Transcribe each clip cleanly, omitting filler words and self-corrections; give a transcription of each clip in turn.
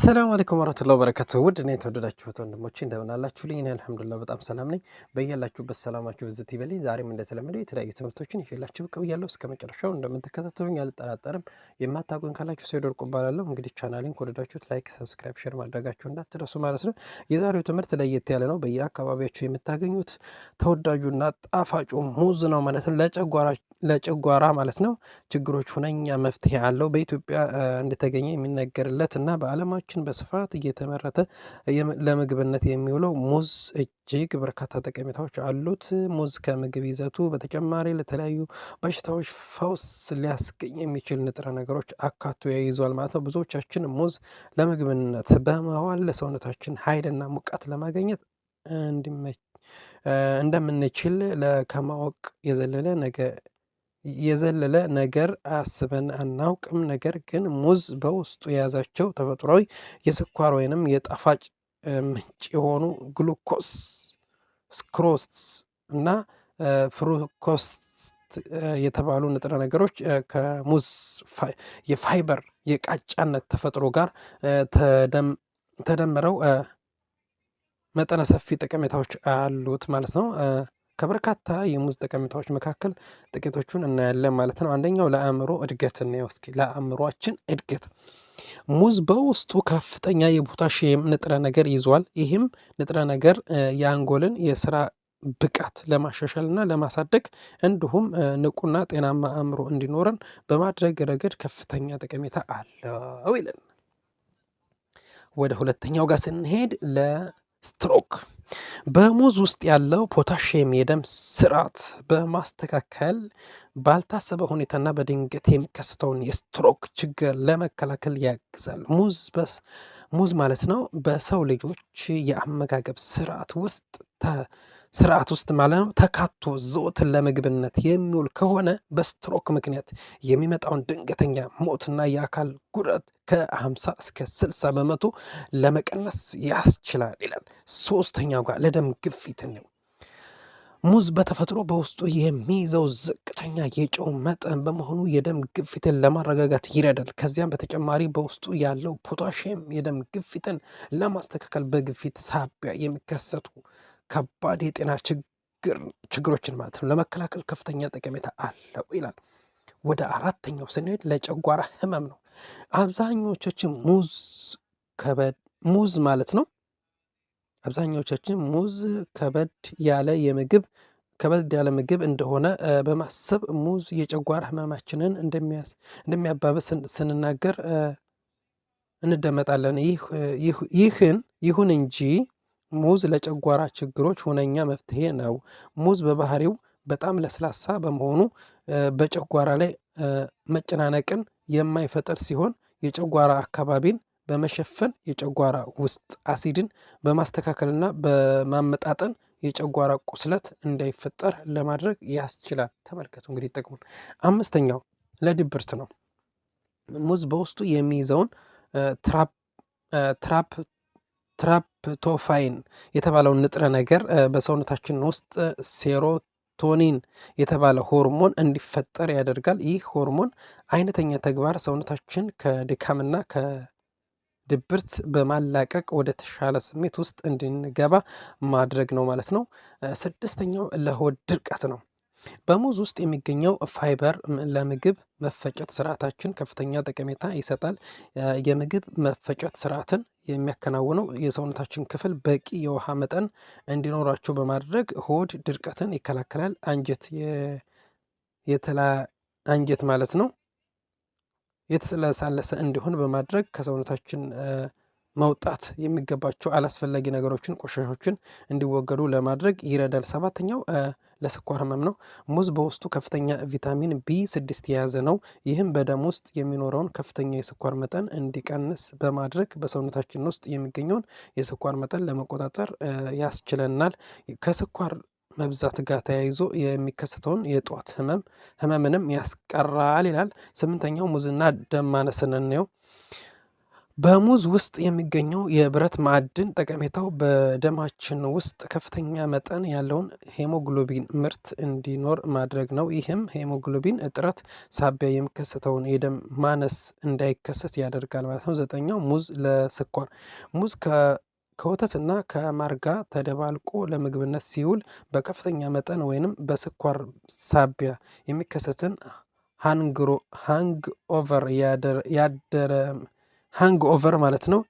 ሰላም አለይኩም ወራህመቱላሂ ወበረካቱሁ። ውድ እና የተወደዳችሁት ወንድሞቼ እንደምን አላችሁልኝ? እኔ አልሐምዱሊላህ በጣም ሰላም ነኝ። በያላችሁበት ሰላማችሁ ብዝት ይበልኝ። ዛሬም እንደተለመደው የተለያዩ ትምህርቶችን ይዤላችሁ ብቅ ብያለሁ። እስከ መጨረሻው እንደምትከታተሉኝ አልጠራጠርም። የማታውቁኝ ካላችሁ ሰይድ ወርቁ እባላለሁ። እንግዲህ ቻናሌን ከወደዳችሁት ላይክ፣ ሰብስክራይብ፣ ሼር ማድረጋችሁ እንዳትረሱ ማለት ነው። የዛሬው ትምህርት ለየት ያለ ነው። በየአካባቢያችሁ የምታገኙት ተወዳጁና ጣፋጩ ሙዝ ነው ማለት ነው። ለጨጓራ ማለት ነው ችግሮች ሁነኛ መፍትሄ አለው። በኢትዮጵያ እንደተገኘ የሚነገርለት እና በዓለማችን በስፋት እየተመረተ ለምግብነት የሚውለው ሙዝ እጅግ በርካታ ጠቀሜታዎች አሉት። ሙዝ ከምግብ ይዘቱ በተጨማሪ ለተለያዩ በሽታዎች ፈውስ ሊያስገኝ የሚችል ንጥረ ነገሮች አካቶ ይይዟል ማለት ነው። ብዙዎቻችን ሙዝ ለምግብነት በማዋል ለሰውነታችን ኃይልና ሙቀት ለማግኘት እንደምንችል ከማወቅ የዘለለ ነገር አስበን አናውቅም። ነገር ግን ሙዝ በውስጡ የያዛቸው ተፈጥሯዊ የስኳር ወይንም የጣፋጭ ምንጭ የሆኑ ግሉኮስ፣ ስክሮስ እና ፍሩክቶስ የተባሉ ንጥረ ነገሮች ከሙዝ የፋይበር የቃጫነት ተፈጥሮ ጋር ተደምረው መጠነ ሰፊ ጠቀሜታዎች አሉት ማለት ነው። ከበርካታ የሙዝ ጠቀሜታዎች መካከል ጥቂቶቹን እናያለን ማለት ነው። አንደኛው ለአእምሮ እድገት እናየው እስኪ። ለአእምሮአችን እድገት ሙዝ በውስጡ ከፍተኛ የፖታሺየም ንጥረ ነገር ይዟል። ይህም ንጥረ ነገር የአንጎልን የስራ ብቃት ለማሻሻል እና ለማሳደግ እንዲሁም ንቁና ጤናማ አእምሮ እንዲኖረን በማድረግ ረገድ ከፍተኛ ጠቀሜታ አለው ይለን። ወደ ሁለተኛው ጋር ስንሄድ ስትሮክ በሙዝ ውስጥ ያለው ፖታሺየም የደም ስርዓት በማስተካከል ባልታሰበ ሁኔታና በድንገት የሚከሰተውን የስትሮክ ችግር ለመከላከል ያግዛል። ሙዝ ማለት ነው በሰው ልጆች የአመጋገብ ስርዓት ውስጥ ማለት ነው ተካቶ ዘወትር ለምግብነት የሚውል ከሆነ በስትሮክ ምክንያት የሚመጣውን ድንገተኛ ሞትና የአካል ጉዳት ከ50 እስከ 60 በመቶ ለመቀነስ ያስችላል ይላል። ሶስተኛው ጋር ለደም ግፊት ነው። ሙዝ በተፈጥሮ በውስጡ የሚይዘው ዝቅተኛ የጨው መጠን በመሆኑ የደም ግፊትን ለማረጋጋት ይረዳል። ከዚያም በተጨማሪ በውስጡ ያለው ፖታሺየም የደም ግፊትን ለማስተካከል በግፊት ሳቢያ የሚከሰቱ ከባድ የጤና ችግሮችን ማለት ነው ለመከላከል ከፍተኛ ጠቀሜታ አለው ይላል። ወደ አራተኛው ስንሄድ ለጨጓራ ህመም ነው። አብዛኞቻችን ሙዝ ማለት ነው አብዛኞቻችን ሙዝ ከበድ ያለ ምግብ እንደሆነ በማሰብ ሙዝ የጨጓራ ህመማችንን እንደሚያባብስ ስንናገር እንደመጣለን። ይሁን እንጂ ሙዝ ለጨጓራ ችግሮች ሁነኛ መፍትሄ ነው። ሙዝ በባህሪው በጣም ለስላሳ በመሆኑ በጨጓራ ላይ መጨናነቅን የማይፈጥር ሲሆን የጨጓራ አካባቢን በመሸፈን የጨጓራ ውስጥ አሲድን በማስተካከልና በማመጣጠን የጨጓራ ቁስለት እንዳይፈጠር ለማድረግ ያስችላል። ተመልከቱ እንግዲህ ጥቅሙን። አምስተኛው ለድብርት ነው። ሙዝ በውስጡ የሚይዘውን ትራፕቶፋይን የተባለውን ንጥረ ነገር በሰውነታችን ውስጥ ሴሮቶኒን የተባለ ሆርሞን እንዲፈጠር ያደርጋል። ይህ ሆርሞን አይነተኛ ተግባር ሰውነታችን ከድካምና ከድብርት በማላቀቅ ወደ ተሻለ ስሜት ውስጥ እንድንገባ ማድረግ ነው ማለት ነው። ስድስተኛው ለሆድ ድርቀት ነው። በሙዝ ውስጥ የሚገኘው ፋይበር ለምግብ መፈጨት ስርዓታችን ከፍተኛ ጠቀሜታ ይሰጣል። የምግብ መፈጨት ስርዓትን የሚያከናውነው የሰውነታችን ክፍል በቂ የውሃ መጠን እንዲኖራቸው በማድረግ ሆድ ድርቀትን ይከላከላል። አንጀት ማለት ነው የተለሳለሰ እንዲሆን በማድረግ ከሰውነታችን መውጣት የሚገባቸው አላስፈላጊ ነገሮችን ቆሻሾችን እንዲወገዱ ለማድረግ ይረዳል። ሰባተኛው ለስኳር ህመም ነው። ሙዝ በውስጡ ከፍተኛ ቪታሚን ቢ6 የያዘ ነው። ይህም በደም ውስጥ የሚኖረውን ከፍተኛ የስኳር መጠን እንዲቀንስ በማድረግ በሰውነታችን ውስጥ የሚገኘውን የስኳር መጠን ለመቆጣጠር ያስችለናል። ከስኳር መብዛት ጋር ተያይዞ የሚከሰተውን የጧት ህመምንም ያስቀራል ይላል። ስምንተኛው ሙዝና ደም ማነስን እንየው። በሙዝ ውስጥ የሚገኘው የብረት ማዕድን ጠቀሜታው በደማችን ውስጥ ከፍተኛ መጠን ያለውን ሄሞግሎቢን ምርት እንዲኖር ማድረግ ነው። ይህም ሄሞግሎቢን እጥረት ሳቢያ የሚከሰተውን የደም ማነስ እንዳይከሰት ያደርጋል ማለት ነው። 9ኛው ሙዝ ለስኳር። ሙዝ ከወተትና ከማር ጋር ተደባልቆ ለምግብነት ሲውል በከፍተኛ መጠን ወይንም በስኳር ሳቢያ የሚከሰትን ሃንግ ኦቨር ያደረ ሃንግ ኦቨር ማለት ነው።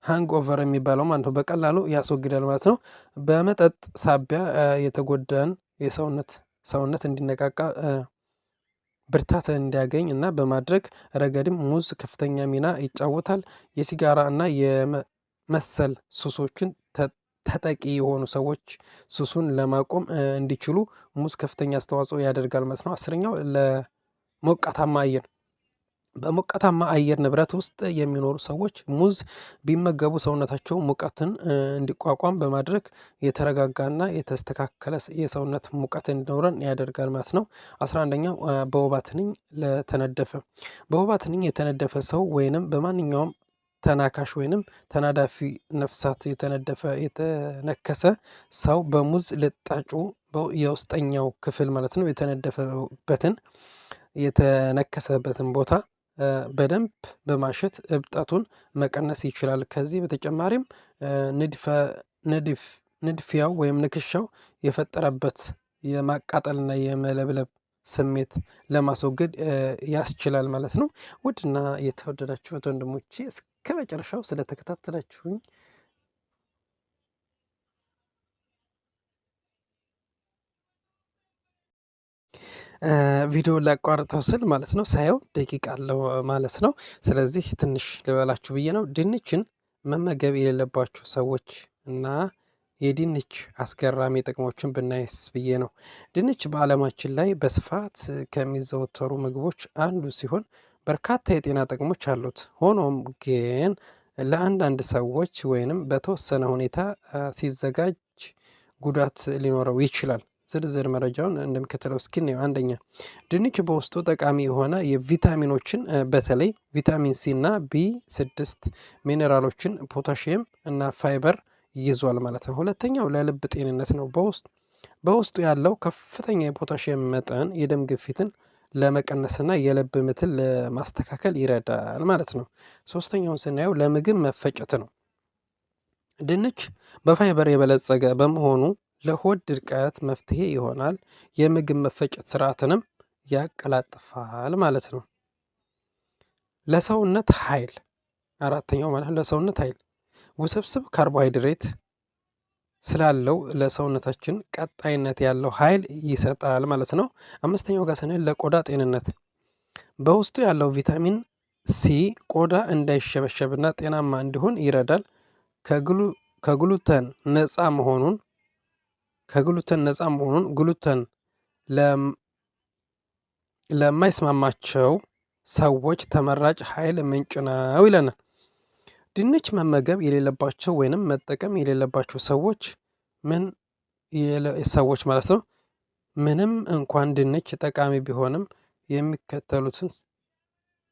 ሃንግ ኦቨር የሚባለው ማለት ነው በቀላሉ ያስወግዳል ማለት ነው። በመጠጥ ሳቢያ የተጎዳን ሰውነት እንዲነቃቃ ብርታት እንዲያገኝ እና በማድረግ ረገድም ሙዝ ከፍተኛ ሚና ይጫወታል። የሲጋራ እና የመሰል ሱሶችን ተጠቂ የሆኑ ሰዎች ሱሱን ለማቆም እንዲችሉ ሙዝ ከፍተኛ አስተዋጽኦ ያደርጋል ማለት ነው። 10ኛው ለሞቃታማ አየር። በሞቃታማ አየር ንብረት ውስጥ የሚኖሩ ሰዎች ሙዝ ቢመገቡ ሰውነታቸው ሙቀትን እንዲቋቋም በማድረግ የተረጋጋና የተስተካከለ የሰውነት ሙቀት እንዲኖረን ያደርጋል ማለት ነው። 11ኛው በወባ ትንኝ ለተነደፈ። በወባ ትንኝ የተነደፈ ሰው ወይንም በማንኛውም ተናካሽ ወይንም ተናዳፊ ነፍሳት የተነከሰ ሰው በሙዝ ልጣጩ የውስጠኛው ክፍል ማለት ነው የተነከሰበትን ቦታ በደንብ በማሸት እብጠቱን መቀነስ ይችላል። ከዚህ በተጨማሪም ንድፊያው ወይም ንክሻው የፈጠረበት የማቃጠልና የመለብለብ ስሜት ለማስወገድ ያስችላል ማለት ነው። ውድና የተወደዳችሁት ወንድሞቼ እስከ መጨረሻው ስለተከታተላችሁኝ ቪዲዮ ላቋርጠው ስል ማለት ነው ሳየው ደቂቃ አለው ማለት ነው። ስለዚህ ትንሽ ልበላችሁ ብዬ ነው። ድንችን መመገብ የሌለባችሁ ሰዎች እና የድንች አስገራሚ ጥቅሞችን ብናይስ ብዬ ነው። ድንች በዓለማችን ላይ በስፋት ከሚዘወተሩ ምግቦች አንዱ ሲሆን በርካታ የጤና ጥቅሞች አሉት። ሆኖም ግን ለአንዳንድ ሰዎች ወይንም በተወሰነ ሁኔታ ሲዘጋጅ ጉዳት ሊኖረው ይችላል። ዝርዝር መረጃውን እንደሚከተለው እስኪ ነው። አንደኛ ድንች በውስጡ ጠቃሚ የሆነ የቪታሚኖችን በተለይ ቪታሚን ሲ እና ቢ6 ሚኔራሎችን፣ ፖታሽየም እና ፋይበር ይዟል ማለት ነው። ሁለተኛው ለልብ ጤንነት ነው። በውስጡ ያለው ከፍተኛ የፖታሽየም መጠን የደም ግፊትን ለመቀነስና የልብ ምትን ለማስተካከል ይረዳል ማለት ነው። ሶስተኛውን ስናየው ለምግብ መፈጨት ነው። ድንች በፋይበር የበለጸገ በመሆኑ ለሆድ ድርቀት መፍትሄ ይሆናል። የምግብ መፈጨት ስርዓትንም ያቀላጥፋል ማለት ነው። ለሰውነት ኃይል አራተኛው ማለት ለሰውነት ኃይል ውስብስብ ካርቦሃይድሬት ስላለው ለሰውነታችን ቀጣይነት ያለው ኃይል ይሰጣል ማለት ነው። አምስተኛው ጋር ስንል ለቆዳ ጤንነት በውስጡ ያለው ቪታሚን ሲ ቆዳ እንዳይሸበሸብና ጤናማ እንዲሆን ይረዳል። ከግሉተን ነፃ መሆኑን ግሉተን ለማይስማማቸው ሰዎች ተመራጭ ኃይል ምንጭ ነው ይለናል። ድንች መመገብ የሌለባቸው ወይንም መጠቀም የሌለባቸው ሰዎች ማለት ነው። ምንም እንኳን ድንች ጠቃሚ ቢሆንም የሚከተሉትን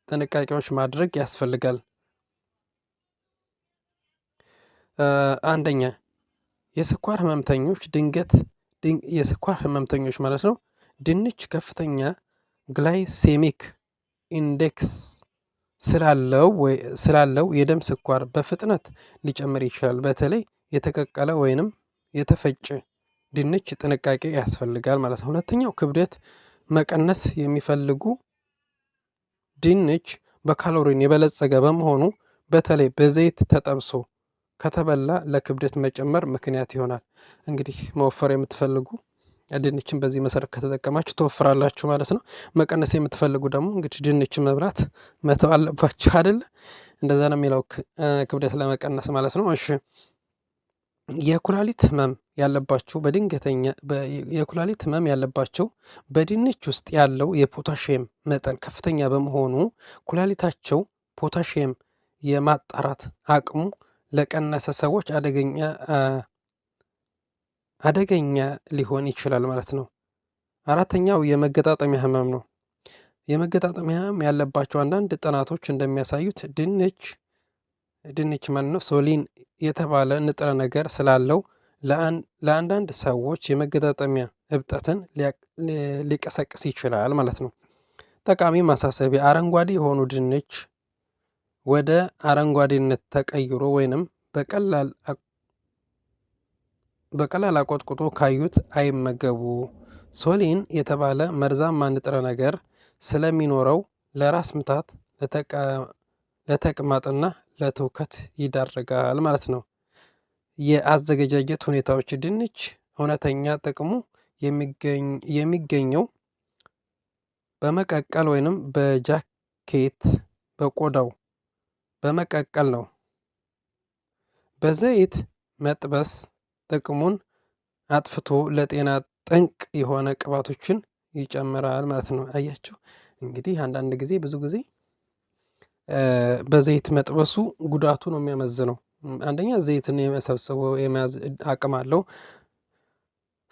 ጥንቃቄዎች ማድረግ ያስፈልጋል። አንደኛ የስኳር ህመምተኞች ማለት ነው። ድንች ከፍተኛ ግላይሴሚክ ኢንዴክስ ስላለው የደም ስኳር በፍጥነት ሊጨምር ይችላል። በተለይ የተቀቀለ ወይንም የተፈጨ ድንች ጥንቃቄ ያስፈልጋል ማለት ነው። ሁለተኛው ክብደት መቀነስ የሚፈልጉ ድንች በካሎሪን የበለጸገ በመሆኑ በተለይ በዘይት ተጠብሶ ከተበላ ለክብደት መጨመር ምክንያት ይሆናል። እንግዲህ መወፈር የምትፈልጉ ድንችን በዚህ መሰረት ከተጠቀማችሁ ትወፍራላችሁ ማለት ነው። መቀነስ የምትፈልጉ ደግሞ እንግዲህ ድንችን መብላት መተው አለባችሁ አይደለ? እንደዛ ነው የሚለው ክብደት ለመቀነስ ማለት ነው። እሺ የኩላሊት ህመም ያለባቸው በድንች ውስጥ ያለው የፖታሽየም መጠን ከፍተኛ በመሆኑ ኩላሊታቸው ፖታሽየም የማጣራት አቅሙ ለቀነሰ ሰዎች አደገኛ ሊሆን ይችላል ማለት ነው። አራተኛው የመገጣጠሚያ ህመም ነው። የመገጣጠሚያ ህመም ያለባቸው አንዳንድ ጥናቶች እንደሚያሳዩት ድንች ማለት ነው ሶሊን የተባለ ንጥረ ነገር ስላለው ለአንዳንድ ሰዎች የመገጣጠሚያ እብጠትን ሊቀሰቅስ ይችላል ማለት ነው። ጠቃሚ ማሳሰቢያ፣ አረንጓዴ የሆኑ ድንች ወደ አረንጓዴነት ተቀይሮ ወይንም በቀላል አቆጥቁጦ ካዩት አይመገቡ። ሶሊን የተባለ መርዛማ ንጥረ ነገር ስለሚኖረው ለራስ ምታት፣ ለተቅማጥና ለትውከት ይዳርጋል ማለት ነው። የአዘገጃጀት ሁኔታዎች፣ ድንች እውነተኛ ጥቅሙ የሚገኘው በመቀቀል ወይንም በጃኬት በቆዳው በመቀቀል ነው። በዘይት መጥበስ ጥቅሙን አጥፍቶ ለጤና ጠንቅ የሆነ ቅባቶችን ይጨምራል ማለት ነው። አያችሁ እንግዲህ አንዳንድ ጊዜ ብዙ ጊዜ በዘይት መጥበሱ ጉዳቱ ነው የሚያመዝነው። አንደኛ ዘይትን የመሰብሰበው የመያዝ አቅም አለው።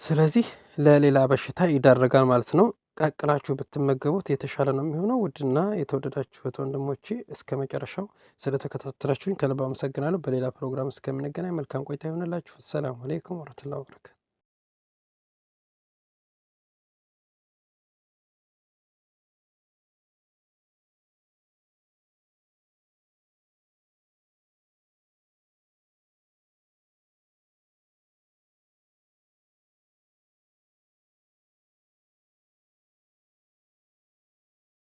ስለዚህ ለሌላ በሽታ ይዳረጋል ማለት ነው። ቀቅላችሁ ብትመገቡት የተሻለ ነው የሚሆነው። ውድና የተወደዳችሁ ወንድሞቼ እስከ መጨረሻው ስለተከታተላችሁኝ ከልብ አመሰግናለሁ። በሌላ ፕሮግራም እስከምንገናኝ መልካም ቆይታ ይሆንላችሁ። አሰላሙ አለይኩም ወረህመቱላሂ ወበረካቱ።